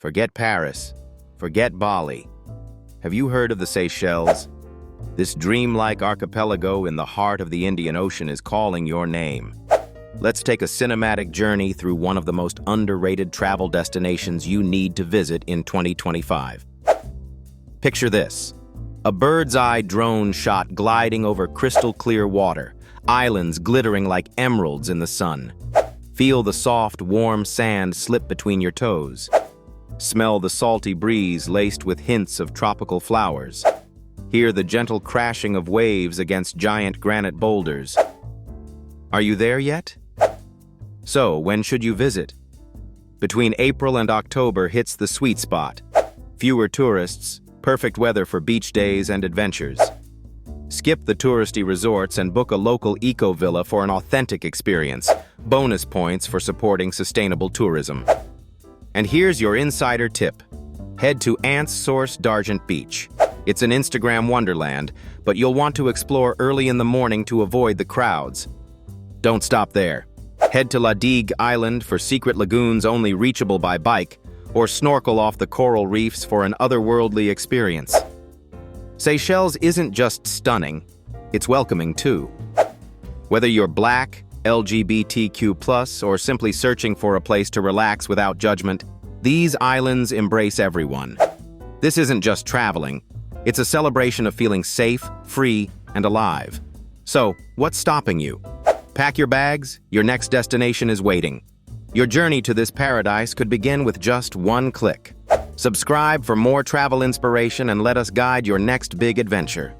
Forget Paris. Forget Bali. Have you heard of the Seychelles? This dreamlike archipelago in the heart of the Indian Ocean is calling your name. Let's take a cinematic journey through one of the most underrated travel destinations you need to visit in 2025. Picture this: a bird's-eye drone shot gliding over crystal-clear water, islands glittering like emeralds in the sun. Feel the soft, warm sand slip between your toes. Smell the salty breeze laced with hints of tropical flowers. Hear the gentle crashing of waves against giant granite boulders. Are you there yet? So, when should you visit? Between April and October hits the sweet spot. Fewer tourists, perfect weather for beach days and adventures. Skip the touristy resorts and book a local eco-villa for an authentic experience. Bonus points for supporting sustainable tourism. And here's your insider tip. Head to Ants Source D'Argent Beach. It's an Instagram wonderland, but you'll want to explore early in the morning to avoid the crowds. Don't stop there. Head to La Digue Island for secret lagoons only reachable by bike, or snorkel off the coral reefs for an otherworldly experience. Seychelles isn't just stunning, it's welcoming too. Whether you're Black, LGBTQ+, or simply searching for a place to relax without judgment, these islands embrace everyone. This isn't just traveling, it's a celebration of feeling safe, free, and alive. So, what's stopping you? Pack your bags, your next destination is waiting. Your journey to this paradise could begin with just one click. Subscribe for more travel inspiration and let us guide your next big adventure.